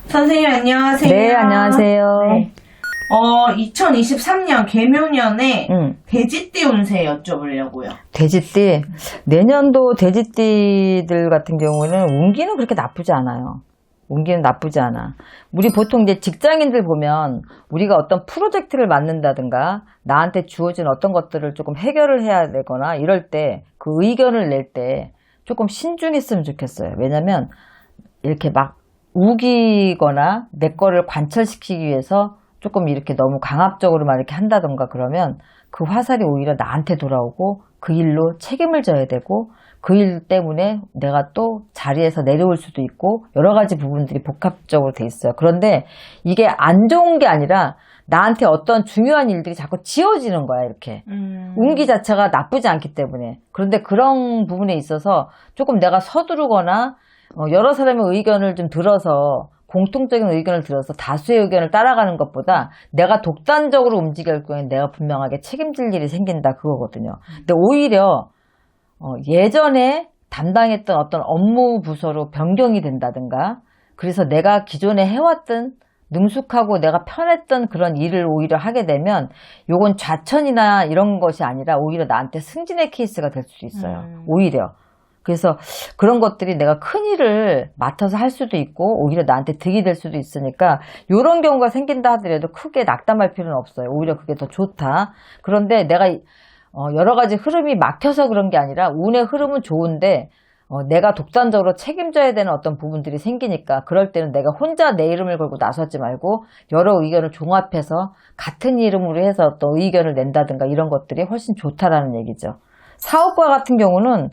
선생님 안녕하세요. 네, 안녕하세요. 네. 2023년 개묘년에 돼지띠 운세 여쭤보려고요. 돼지띠. 내년도 돼지띠들 같은 경우는 운기는 그렇게 나쁘지 않아요. 운기는 나쁘지 않아. 우리 보통 이제 직장인들 보면 우리가 어떤 프로젝트를 맡는다든가 나한테 주어진 어떤 것들을 조금 해결을 해야 되거나 이럴 때 그 의견을 낼 때 조금 신중했으면 좋겠어요. 왜냐면 이렇게 막 우기거나 내 거를 관철시키기 위해서 조금 이렇게 너무 강압적으로만 이렇게 한다던가 그러면 그 화살이 오히려 나한테 돌아오고 그 일로 책임을 져야 되고 그 일 때문에 내가 또 자리에서 내려올 수도 있고 여러 가지 부분들이 복합적으로 돼 있어요. 그런데 이게 안 좋은 게 아니라 나한테 어떤 중요한 일들이 자꾸 지어지는 거야, 이렇게. 운기 자체가 나쁘지 않기 때문에. 그런데 그런 부분에 있어서 조금 내가 서두르거나 여러 사람의 의견을 좀 들어서 공통적인 의견을 들어서 다수의 의견을 따라가는 것보다 내가 독단적으로 움직일 경우에 내가 분명하게 책임질 일이 생긴다 그거거든요. 근데 오히려 예전에 담당했던 어떤 업무 부서로 변경이 된다든가 그래서 내가 기존에 해왔던 능숙하고 내가 편했던 그런 일을 오히려 하게 되면 요건 좌천이나 이런 것이 아니라 오히려 나한테 승진의 케이스가 될 수도 있어요. 오히려. 그래서 그런 것들이 내가 큰 일을 맡아서 할 수도 있고 오히려 나한테 득이 될 수도 있으니까 이런 경우가 생긴다 하더라도 크게 낙담할 필요는 없어요. 오히려 그게 더 좋다. 그런데 내가 여러 가지 흐름이 막혀서 그런 게 아니라 운의 흐름은 좋은데 내가 독단적으로 책임져야 되는 어떤 부분들이 생기니까 그럴 때는 내가 혼자 내 이름을 걸고 나서지 말고 여러 의견을 종합해서 같은 이름으로 해서 어떤 의견을 낸다든가 이런 것들이 훨씬 좋다라는 얘기죠. 사업과 같은 경우는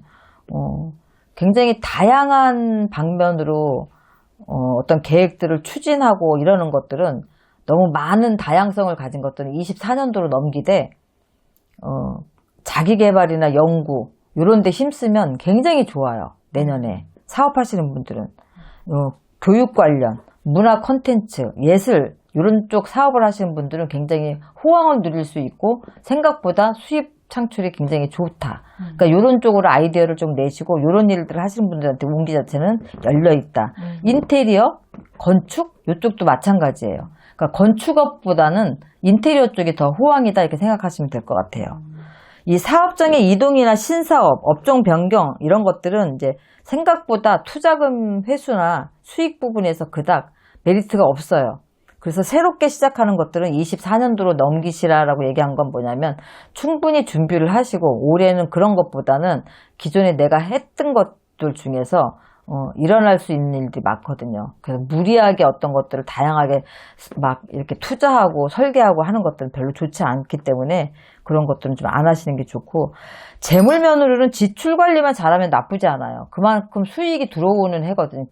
굉장히 다양한 방면으로 어떤 계획들을 추진하고 이러는 것들은 너무 많은 다양성을 가진 것들은 24년도로 넘기되 자기 개발이나 연구 이런 데 힘쓰면 굉장히 좋아요. 내년에 사업하시는 분들은 교육 관련, 문화 콘텐츠, 예술 이런 쪽 사업을 하시는 분들은 굉장히 호황을 누릴 수 있고 생각보다 수입 창출이 굉장히 좋다. 그러니까 이런 쪽으로 아이디어를 좀 내시고 이런 일들을 하시는 분들한테 운기 자체는 열려 있다. 인테리어, 건축 이쪽도 마찬가지예요. 그러니까 건축업보다는 인테리어 쪽이 더 호황이다 이렇게 생각하시면 될 것 같아요. 이 사업장의 이동이나 신사업, 업종 변경 이런 것들은 이제 생각보다 투자금 회수나 수익 부분에서 그닥 메리트가 없어요. 그래서 새롭게 시작하는 것들은 24년도로 넘기시라라고 얘기한 건 뭐냐면 충분히 준비를 하시고 올해는 그런 것보다는 기존에 내가 했던 것들 중에서 일어날 수 있는 일들이 많거든요. 그래서 무리하게 어떤 것들을 다양하게 막 이렇게 투자하고 설계하고 하는 것들은 별로 좋지 않기 때문에 그런 것들은 좀 안 하시는 게 좋고 재물면으로는 지출 관리만 잘하면 나쁘지 않아요. 그만큼 수익이 들어오는 해거든요.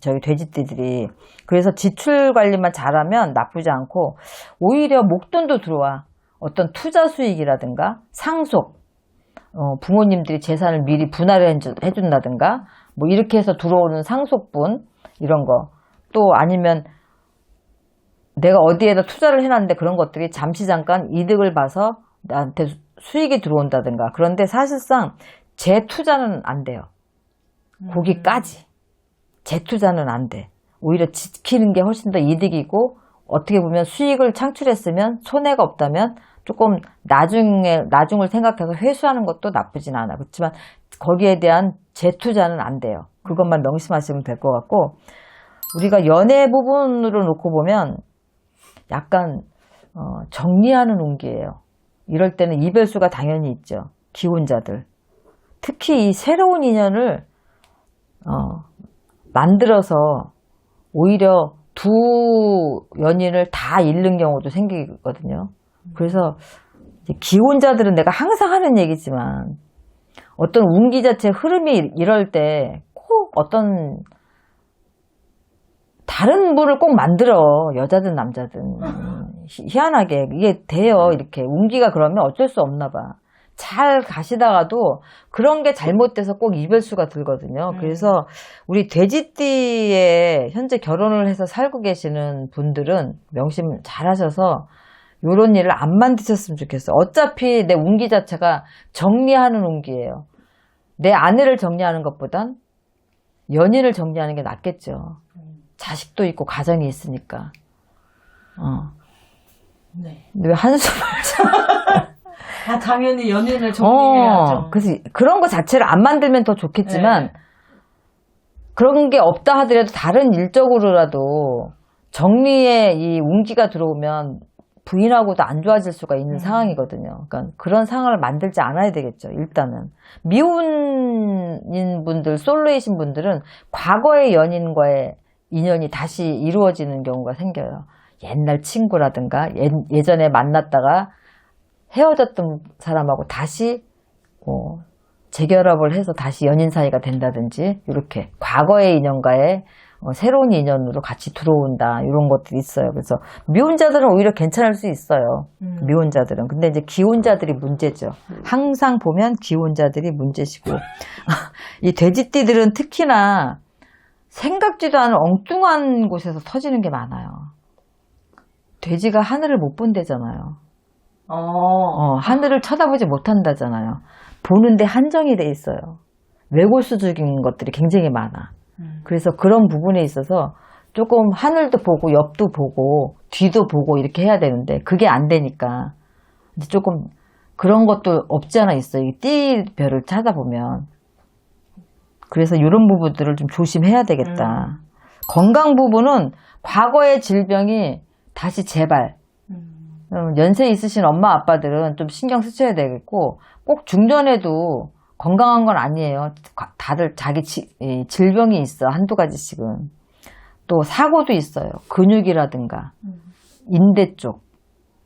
저희 돼지띠들이. 그래서 지출 관리만 잘하면 나쁘지 않고 오히려 목돈도 들어와. 어떤 투자 수익이라든가 상속, 부모님들이 재산을 미리 분할을 해준다든가 뭐 이렇게 해서 들어오는 상속분 이런 거 또 아니면 내가 어디에다 투자를 해놨는데 그런 것들이 잠시 잠깐 이득을 봐서 나한테 수익이 들어온다든가 그런데 사실상 재투자는 안 돼요. 거기까지 재투자는 안 돼. 오히려 지키는 게 훨씬 더 이득이고 어떻게 보면 수익을 창출했으면 손해가 없다면 조금 나중을 생각해서 회수하는 것도 나쁘진 않아. 그렇지만 거기에 대한 재투자는 안 돼요. 그것만 명심하시면 될 것 같고 우리가 연애 부분으로 놓고 보면 약간 정리하는 운기예요. 이럴 때는 이별수가 당연히 있죠. 기혼자들. 특히 이 새로운 인연을 만들어서 오히려 두 연인을 다 잃는 경우도 생기거든요. 그래서 기혼자들은 내가 항상 하는 얘기지만 어떤 운기 자체의 흐름이 이럴 때 꼭 어떤 다른 분을 꼭 만들어. 여자든 남자든. 희한하게 이게 돼요. 이렇게 운기가 그러면 어쩔 수 없나 봐. 잘 가시다가도 그런 게 잘못돼서 꼭 이별수가 들거든요. 그래서 우리 돼지띠에 현재 결혼을 해서 살고 계시는 분들은 명심 잘 하셔서 이런 일을 안 만드셨으면 좋겠어요. 어차피 내 운기 자체가 정리하는 운기예요. 내 아내를 정리하는 것보단 연인을 정리하는 게 낫겠죠. 자식도 있고 가정이 있으니까. 네. 왜 한숨을 아, 당연히 연인을 정리해야죠. 그래서 그런 거 자체를 안 만들면 더 좋겠지만, 네. 그런 게 없다 하더라도 다른 일적으로라도 정리에 이 운기가 들어오면 부인하고도 안 좋아질 수가 있는 상황이거든요. 그러니까 그런 상황을 만들지 않아야 되겠죠, 일단은. 미혼인 분들, 솔로이신 분들은 과거의 연인과의 인연이 다시 이루어지는 경우가 생겨요. 옛날 친구라든가 예전에 만났다가 헤어졌던 사람하고 다시 재결합을 해서 다시 연인 사이가 된다든지 이렇게 과거의 인연과의 새로운 인연으로 같이 들어온다 이런 것들이 있어요. 그래서 미혼자들은 오히려 괜찮을 수 있어요. 미혼자들은. 근데 이제 기혼자들이 문제죠. 항상 보면 기혼자들이 문제시고 이 돼지띠들은 특히나 생각지도 않은 엉뚱한 곳에서 터지는 게 많아요. 돼지가 하늘을 못 본대잖아요. 하늘을 쳐다보지 못한다잖아요. 보는데 한정이 돼 있어요. 외골수적인 것들이 굉장히 많아. 그래서 그런 부분에 있어서 조금 하늘도 보고 옆도 보고 뒤도 보고 이렇게 해야 되는데 그게 안 되니까 이제 조금 그런 것도 없지 않아 있어요. 이 띠별을 찾아보면. 그래서 이런 부분들을 좀 조심해야 되겠다. 건강 부분은 과거의 질병이 다시 재발. 연세 있으신 엄마 아빠들은 좀 신경 쓰셔야 되겠고 꼭 중년에도 건강한 건 아니에요. 다들 자기 질병이 있어. 한두 가지씩은. 또 사고도 있어요. 근육이라든가 인대 쪽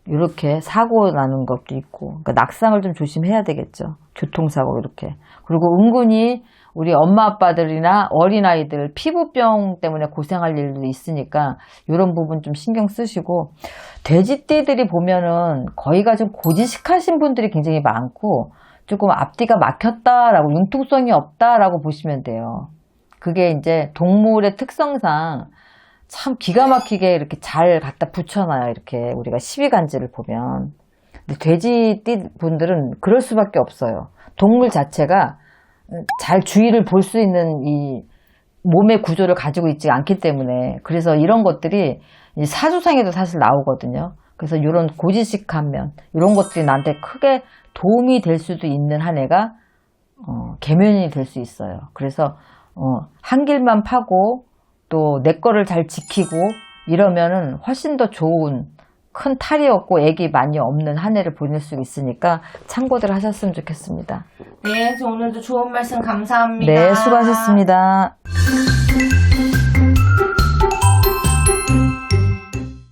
이렇게 사고 나는 것도 있고 그러니까 낙상을 좀 조심해야 되겠죠. 교통사고 이렇게. 그리고 은근히 우리 엄마 아빠들이나 어린아이들 피부병 때문에 고생할 일도 있으니까 이런 부분 좀 신경 쓰시고 돼지띠들이 보면은 거의가 좀 고지식하신 분들이 굉장히 많고 조금 앞뒤가 막혔다라고 융통성이 없다라고 보시면 돼요. 그게 이제 동물의 특성상 참 기가 막히게 이렇게 잘 갖다 붙여놔요. 이렇게 우리가 시비간지를 보면. 근데 돼지띠 분들은 그럴 수밖에 없어요. 동물 자체가 잘 주위를 볼 수 있는 이 몸의 구조를 가지고 있지 않기 때문에 그래서 이런 것들이 사주상에도 사실 나오거든요. 그래서 이런 고지식한 면 이런 것들이 나한테 크게 도움이 될 수도 있는 한 해가 계면이 될 수 있어요. 그래서 한 길만 파고 또 내 거를 잘 지키고 이러면은 훨씬 더 좋은 큰 탈이 없고 애기 많이 없는 한 해를 보낼 수 있으니까 참고들 하셨으면 좋겠습니다. 네, 오늘도 좋은 말씀 감사합니다. 네, 수고하셨습니다.